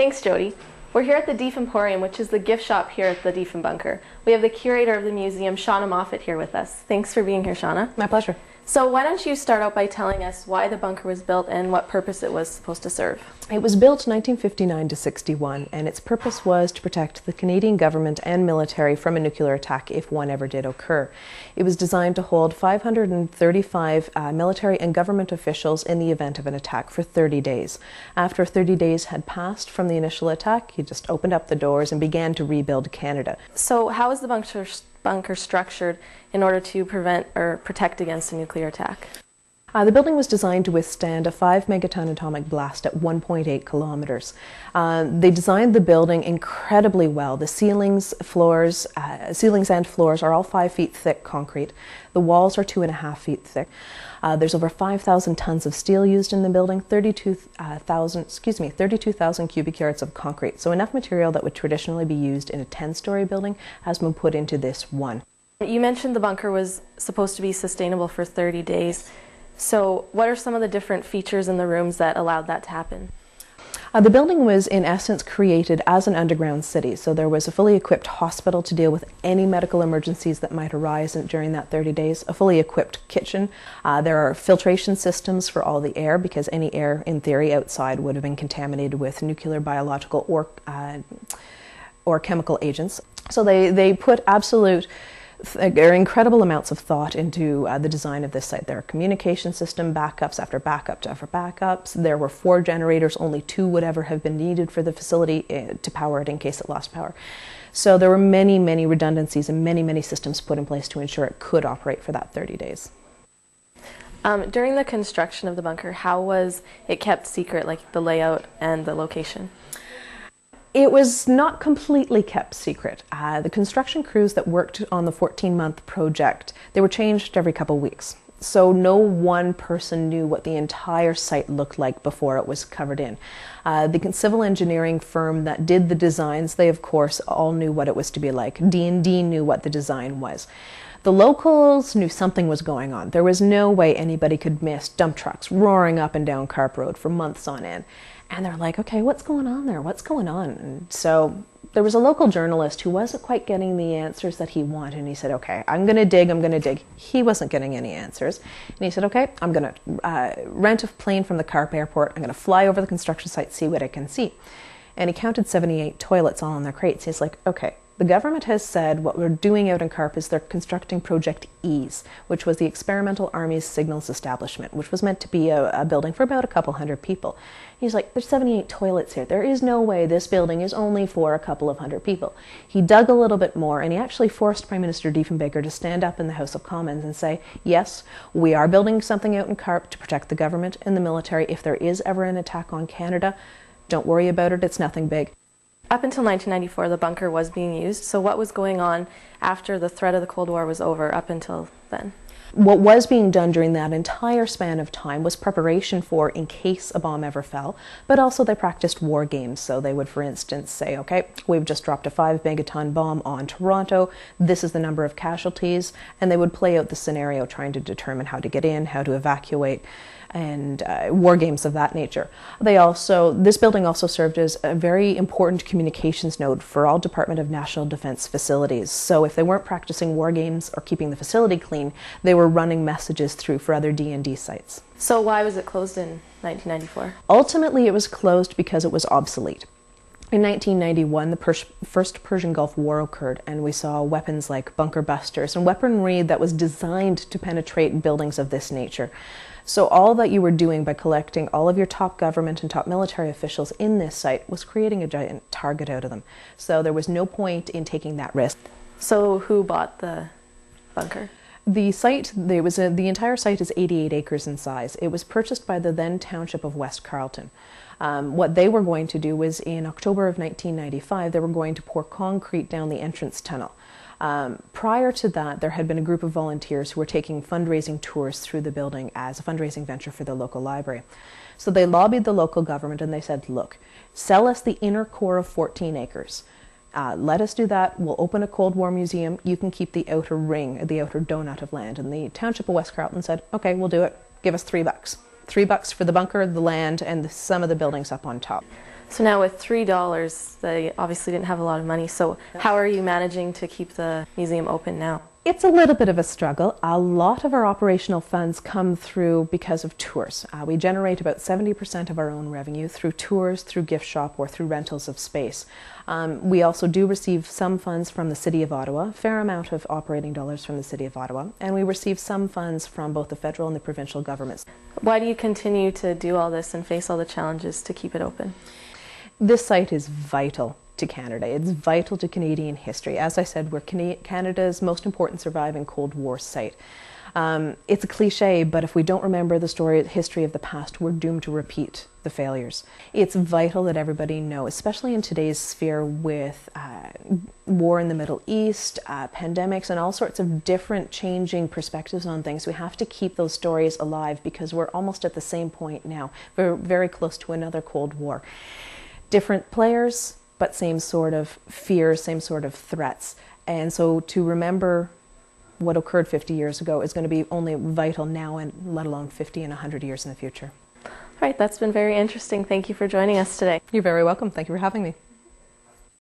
Thanks, Jody. We're here at the Diefenbunker, which is the gift shop here at the Diefenbunker. We have the curator of the museum, Shauna Moffat, here with us. Thanks for being here, Shauna. My pleasure. So why don't you start out by telling us why the bunker was built and what purpose it was supposed to serve? It was built 1959 to 61, and its purpose was to protect the Canadian government and military from a nuclear attack if one ever did occur. It was designed to hold 535 military and government officials in the event of an attack for 30 days. After 30 days had passed from the initial attack, he just opened up the doors and began to rebuild Canada. So how is the bunker structured in order to prevent or protect against a nuclear attack? The building was designed to withstand a 5 megaton atomic blast at 1.8 kilometers. They designed the building incredibly well. The ceilings and floors are all 5 feet thick concrete. The walls are 2.5 feet thick. There's over 5,000 tons of steel used in the building, 32,000 cubic yards of concrete. So enough material that would traditionally be used in a 10-story building has been put into this one. You mentioned the bunker was supposed to be sustainable for 30 days. So what are some of the different features in the rooms that allowed that to happen? The building was in essence created as an underground city, so there was a fully equipped hospital to deal with any medical emergencies that might arise during that 30 days, a fully equipped kitchen. There are filtration systems for all the air because any air in theory outside would have been contaminated with nuclear, biological or chemical agents. So they put incredible amounts of thought into the design of this site. There are communication system backups after backup after backups. There were 4 generators, only 2 would ever have been needed for the facility to power it in case it lost power. So there were many, many redundancies and many, many systems put in place to ensure it could operate for that 30 days. During the construction of the bunker, how was it kept secret, like the layout and the location? It was not completely kept secret. The construction crews that worked on the 14-month project, they were changed every couple of weeks. So no one person knew what the entire site looked like before it was covered in. The civil engineering firm that did the designs, they of course all knew what it was to be like. D&D knew what the design was. The locals knew something was going on. There was no way anybody could miss dump trucks roaring up and down Carp Road for months on end. And they're like, okay, what's going on there? What's going on? And so there was a local journalist who wasn't quite getting the answers that he wanted. And he said, okay, I'm going to dig. He wasn't getting any answers. And he said, okay, I'm going to rent a plane from the Carp airport. I'm going to fly over the construction site, see what I can see. And he counted 78 toilets all in their crates. He's like, okay, the government has said what we're doing out in Carp is they're constructing Project EASE, which was the Experimental Armies Signals Establishment, which was meant to be a building for about a couple hundred people. He's like, there's 78 toilets here. There is no way this building is only for a couple of hundred people. He dug a little bit more, and he actually forced Prime Minister Diefenbunker to stand up in the House of Commons and say, yes, we are building something out in Carp to protect the government and the military if there is ever an attack on Canada. Don't worry about it, it's nothing big. Up until 1994, the bunker was being used. So what was going on after the threat of the Cold War was over up until then? What was being done during that entire span of time was preparation for in case a bomb ever fell, but also they practiced war games. So they would, for instance, say, okay, we've just dropped a 5 megaton bomb on Toronto. This is the number of casualties. And they would play out the scenario trying to determine how to get in, how to evacuate, and war games of that nature. This building also served as a very important communications node for all Department of National Defense facilities. So if they weren't practicing war games or keeping the facility clean, they were running messages through for other D&D sites. So why was it closed in 1994? Ultimately, it was closed because it was obsolete. In 1991, the First Persian Gulf War occurred, and we saw weapons like bunker busters and weaponry that was designed to penetrate buildings of this nature. So all that you were doing by collecting all of your top government and top military officials in this site was creating a giant target out of them. So there was no point in taking that risk. So who bought the bunker? The site, the entire site is 88 acres in size. It was purchased by the then township of West Carleton. What they were going to do was in October of 1995, they were going to pour concrete down the entrance tunnel. Prior to that, there had been a group of volunteers who were taking fundraising tours through the building as a fundraising venture for the local library. So they lobbied the local government and they said, look, sell us the inner core of 14 acres. Let us do that. We'll open a Cold War museum. You can keep the outer ring, the outer donut of land. And the township of West Carleton said, okay, we'll do it. Give us $3. $3 for the bunker, the land, and some of the buildings up on top. So now with $3, they obviously didn't have a lot of money. So how are you managing to keep the museum open now? It's a little bit of a struggle. A lot of our operational funds come through because of tours. We generate about 70% of our own revenue through tours, through gift shop, or through rentals of space. We also do receive some funds from the City of Ottawa, a fair amount of operating dollars from the City of Ottawa, and we receive some funds from both the federal and the provincial governments. Why do you continue to do all this and face all the challenges to keep it open? This site is vital to Canada. It's vital to Canadian history. As I said, we're Canada's most important surviving Cold War site. It's a cliche, but if we don't remember the history of the past, we're doomed to repeat the failures. It's vital that everybody know, especially in today's sphere with war in the Middle East, pandemics, and all sorts of different changing perspectives on things. We have to keep those stories alive because we're almost at the same point now. We're very close to another Cold War. Different players, but same sort of fears, same sort of threats. And so to remember what occurred 50 years ago is going to be only vital now, and let alone 50 and 100 years in the future. All right, that's been very interesting. Thank you for joining us today. You're very welcome. Thank you for having me.